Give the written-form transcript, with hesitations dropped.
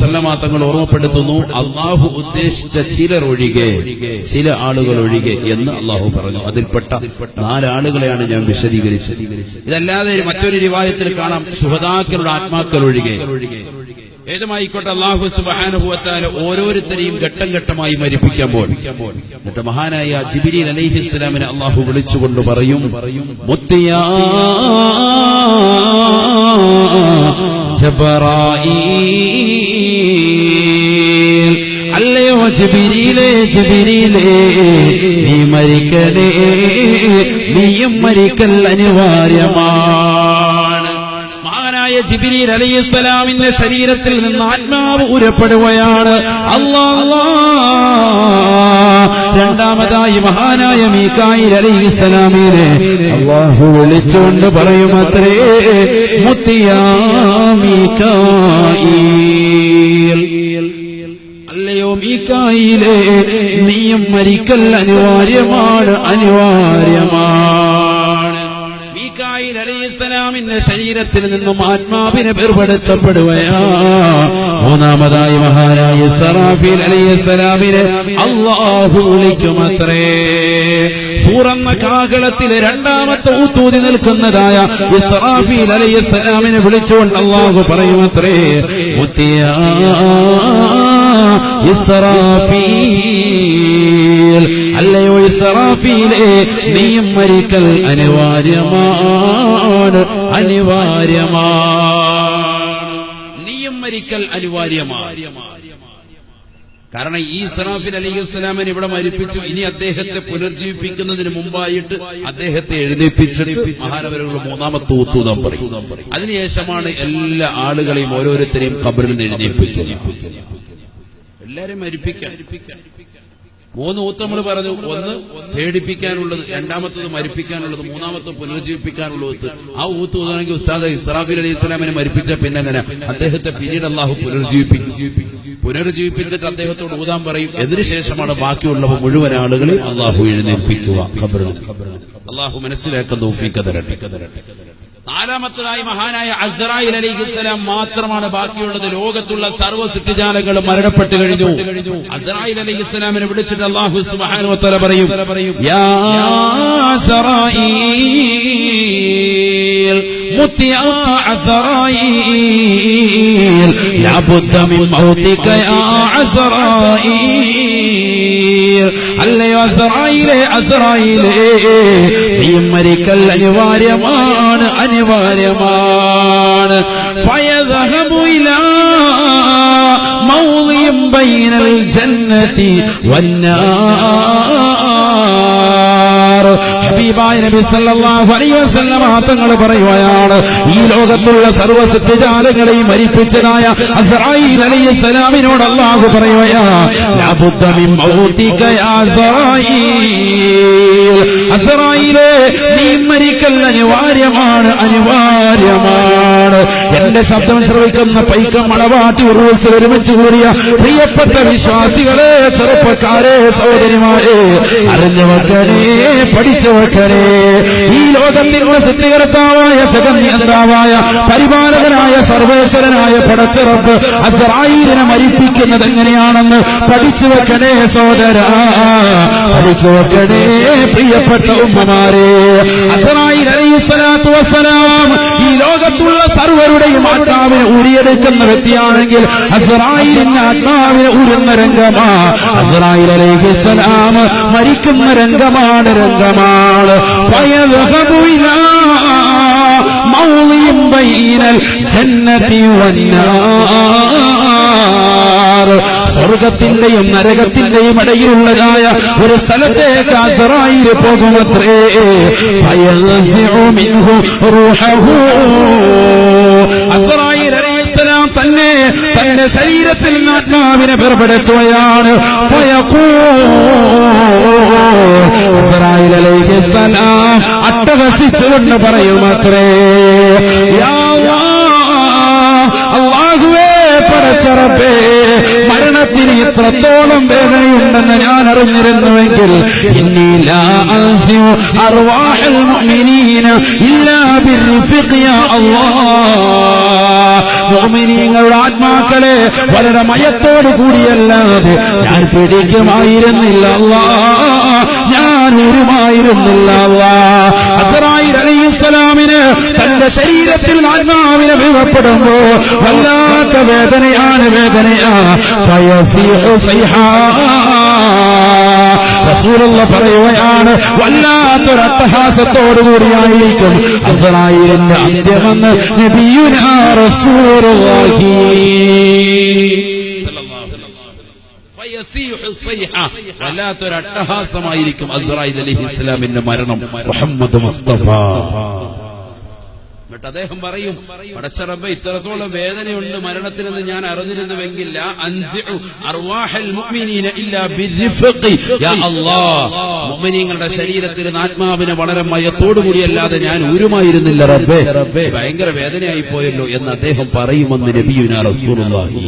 വസല്ലമ തങ്ങൾ ഓർമ്മപ്പെടുത്തുന്നു, അള്ളാഹു ഉദ്ദേശിച്ച ചിലർ ഒഴികെ, ചില ആളുകൾ ഒഴികെ എന്ന് അള്ളാഹു പറഞ്ഞു. അതിൽപ്പെട്ട 4 ആളുകളെയാണ് ഞാൻ വിശദീകരിച്ചത്. ഇതല്ലാതെ മറ്റൊരു റിവായത്തിൽ കാണാം, ശുഹദാക്കളുടെ ആത്മാക്കൾ ഒഴികെ. ഏതുമായിക്കോട്ടെ, അല്ലാഹു സുബ്ഹാനഹു വ തആല ഓരോരുത്തരെയും ഘട്ടം ഘട്ടമായി മരിപ്പിക്കുമ്പോൾ എന്നിട്ട് മഹാനായ ജിബ്രീൽ അലൈഹിസ്സലാമിനെ അല്ലാഹു വിളിച്ചുകൊണ്ട് പറയും, മുത്തിയാ ജബറായീൽ, അല്ലയോ ജിബ്രീലേ, ജിബ്രീലേ, നീ മരിക്കലേ, നീയും മരിക്കൽ അനിവാര്യമാണ്. ജിബ്രീൽ അലൈഹിസ്സലാമിന്റെ ശരീരത്തിൽ നിന്ന് ആത്മാവ് ഊരപ്പെടുകയാണ്. രണ്ടാമതായി മഹാനായ മീകായിൽ അലൈഹിസ്സലാമിനെ അല്ലാഹു വിളിച്ചുകൊണ്ട് പറയുമത്രേ, മുത്തിയാ മീകായിൽ, അല്ലയോ മീകായിലേ, നീയും മരിക്കൽ അനിവാര്യമാണ്, അനിവാര്യമാണ്. മീകായിൽ അലൈഹിസ്സലാമിന്റെ ശരീരത്തിൽ നിന്നും ആത്മാവിനെ വേർപെടുത്തപ്പെടുകയാ. മൂന്നാമതായി മഹാനായ ഇസ്റാഫീൽ അലൈഹിസ്സലാമിനെ അല്ലാഹു വിളിക്കുമത്രേ. സൂറന്ന കാഹളത്തിലെ രണ്ടാമത്തെ ഊത്തൂതി നിൽക്കുന്നതായ ഇസ്റാഫീൽ അലൈഹിസ്സലാമിനെ വിളിച്ചുകൊണ്ട് അല്ലാഹു പറയുമത്രേ, മുത്തിയാ ഇസ്റാഫീൽ, അല്ലയോ ഇസ്റാഫീലേ, നീയും മരിക്കൽ അനിവാര്യമാണ്, അനിവാര്യമാണ്. നീയും മരിക്കൽ അനിവാര്യമാണ്. കാരണം ഈ ഇസ്റാഫീൽ അലൈഹിസ്സലാമിനെ ഇവിടെ മരിപ്പിച്ചു. ഇനി അദ്ദേഹത്തെ പുനർജീവിപ്പിക്കുന്നതിന് മുമ്പായിട്ട് അദ്ദേഹത്തെ എഴുന്നേൽപ്പിച്ചിട്ട് മഹാനവരുള്ള മൂന്നാമത്തെ ഊത്തൂതം പറയും. അതിനുശേഷമാണ് എല്ലാ ആളുകളെയും ഓരോരുത്തരെയും ഖബറിൽ നിന്ന് എഴുന്നേൽപ്പിക്കുന്നത്. എല്ലാരെയും മരിപ്പിക്കാൻ 3 ഊത്ത് നമ്മൾ പറഞ്ഞു. ഒന്ന് പേടിപ്പിക്കാനുള്ളത്, രണ്ടാമത്തത് മരിപ്പിക്കാനുള്ളത്, മൂന്നാമത്തെ പുനർജീവിപ്പിക്കാനുള്ളത്. ആ ഊത്ത് ഊതാണെങ്കിൽ ഉസ്താദ് ഇസ്റാഫീൽ അലൈഹിസ്സലാമിനെ മരിപ്പിച്ച പിന്നെ അങ്ങനെ അദ്ദേഹത്തെ പിന്നീട് അല്ലാഹു പുനർജീവിപ്പിച്ചിട്ട് അദ്ദേഹത്തോട് ഊതാൻ പറയും. അതിനുശേഷമാണ് ബാക്കിയുള്ളവ മുഴുവൻ ആളുകളെയും അല്ലാഹു എഴുന്നേൽപ്പിക്കുക ഖബറിൽ. അല്ലാഹു മനസ്സിലാക്കാൻ തൗഫീഖ് തരട്ടെ. നാലാമത്തതായി മഹാനായ അസ്റായീൽ അലൈഹിസ്സലാം മാത്രമാണ് ബാക്കിയുള്ളത്. ലോകത്തുള്ള സർവ്വ സൃഷ്ടിജാലങ്ങളും മരണപ്പെട്ടു കഴിഞ്ഞു. അസ്റായീൽ അലൈഹിസ്സലാമിനെ വിളിച്ചിട്ട് അല്ലാഹു സുബ്ഹാനഹു വ തആല പറയും, യാ അസ്റായീൽ, മുത്തിയാ അസ്റായീൽ, ലാ ബുദ്ദ മിൻ മൗതിക യാ അസ്റായീൽ, അല്ലയോ അസ്റായീലേ, അസ്റായീലേ, നീ മരിക്കൽ അനിവാര്യമാണ്, അനിവാര്യമാണ്. ഫയദ്ഹബു ഇലാ മൗദിൻ ബൈനൽ ജന്നതി വന്നാർ. ഹബീബായ നബി സല്ലല്ലാഹു അലൈഹി വസല്ലം തങ്ങൾ പറയുകയാണ്, ഈ ലോകത്തുള്ള സർവ്വ സൃഷ്ടിജാലങ്ങളെയും മരിപ്പിച്ചതായ അസ്റായീൽ അലൈഹിസ്സലാമിനോട് അല്ലാഹു പറയുകയാ, ലാ ബുദ്ദ മിൻ മൗതിക യാ അസ്റായീൽ, അസ്റായീലേ, നീ മരിക്കൽ അനിവാര്യമാണ്, അനിവാര്യമാണ്. എന്റെ ശബ്ദം ശ്രവിക്കുന്ന പൈക്കം, മണവാട്ടി, ഉറൂസ് ഒരുമിച്ച് കൂടിയ പ്രിയപ്പെട്ട വിശ്വാസികളെ, ചെറുപ്പക്കാരെ, സഹോദരിമാരെ, അറിഞ്ഞു വെക്കണേ, പഠിച്ചു വെക്കണേ. ഈ ലോകത്തിന്റെ സൃഷ്ടികർത്താവായ, ജഗന്നിയന്താവായ, പരിപാലകനായ, സർവേശ്വരനായ പടച്ചറപ്പ് അസ്റായീലിനെ മരിപ്പിക്കുന്നത് എങ്ങനെയാണെന്ന് പഠിച്ചു വെക്കണേ സഹോദരാ, പഠിച്ചു വെക്കണേ പ്രിയപ്പെട്ട ഉമ്മമാരെ. അസ്റായീൽ അലൈഹിസ്സലാത്തു വസ്സലാം ഈ ലോകത്തുള്ള സർവരുടെയും ആത്മാവിനെ ഊരിയെടുക്കുന്ന വ്യക്തിയാണെങ്കിൽ അസ്റായീലിന്റെ ആത്മാവിനെ ഊരുന്ന രംഗമാ അസ്റായീൽ അലൈഹിസ്സലാം മരിക്കുന്ന രംഗമാണ്, രംഗമാണ്. ഫയദ്ഹബു ഇലാ മൗദിൻ ബൈനൽ ജന്നതി വന്നാർ. സ്വർഗത്തിന്റെയും നരകത്തിന്റെയും ഇടയിലുള്ളതായ ഒരു സ്ഥലത്തേക്ക് അസ്റായീൽ പോകുമത്രേ. ഫയൻസിഉ മിൻഹു റൂഹഹു. അസ്റായീൽ അലൈഹിസ്സലാം തന്നെ തന്റെ ശരീരത്തിൽ നിന്ന് ആത്മാവിനെ വേർപെടുത്തുകയാണ്. അസ്റായീൽ അലൈഹിസ്സലാം അട്ടഹസിച്ചുകൊണ്ട് പറയുമത്രേ, യാ അല്ലാഹുവേ, പടച്ചറപ്പേ, മരണ മരണത്തിന് ഇത്രത്തോളം വേദനയുണ്ടെന്ന് ഞാൻ അറിഞ്ഞിരുന്നുവെങ്കിൽ ഇന്നി ലാ അൻസിഉ അർവാഹൽ മുഅ്മിനീന ഇല്ലാ ബിർരിഫഖി യാ അല്ലാഹ്. മുഅ്മിനീങ്ങളുടെ ആത്മാക്കളെ വളരെ മയത്തോടു കൂടിയല്ലാതെ ഞാൻ പിടിക്കുമായിരുന്നില്ല അല്ലാഹ്, ഞാൻ ഉരുമായിരുന്നില്ല അല്ലാഹ്. അസ്റായീൽ അലൈഹിസ്സലാമിന് തന്റെ ശരീരത്തിൽ ആത്മാവിനെ വീഴപ്പെടുമ്പോ വല്ലാത്ത വേദനയാണ് ഫയസീഹു സൈഹാ. റസൂലുള്ളാഹി പറയുകയാണ്, വല്ലാത്തൊരു അട്ടഹാസത്തോടുകൂടിയായിരിക്കും അസ്റായീലിന്റെ അന്ത്യമെന്ന് നബിയുനാ റസൂലുള്ളാഹി. വല്ലാത്തൊരു അട്ടഹാസമായിരിക്കും അസ്റായീൽ അലൈഹിസ്സലാമിന്റെ മരണം. മുഹമ്മദ് മുസ്തഫ. എന്നിട്ട് അദ്ദേഹം പറയും, പടച്ച റബ്ബേ, ഇത്രത്തോളം വേദനയുണ്ട് മരണത്തിനെന്ന് ഞാൻ അറിഞ്ഞിരുന്നുവെങ്കിൽ ലാ അൻസിഉ അർവാഹൽ മുഅ്മിനീന ഇല്ലാ ബിർരിഫഖി യാ അല്ലാഹ്. മുഅ്മിനീങ്ങളുടെ ശരീരത്തിൽ ആത്മാവിനെ വളരെ മയത്തോടുകൂടിയല്ലാതെ ഞാൻ ഊരുമായിരുന്നില്ല റബ്ബേ, ഭയങ്കര വേദനയായി പോയല്ലോ എന്ന് അദ്ദേഹം പറയുമെന്ന് നബിയുനാ റസൂലുള്ളാഹി.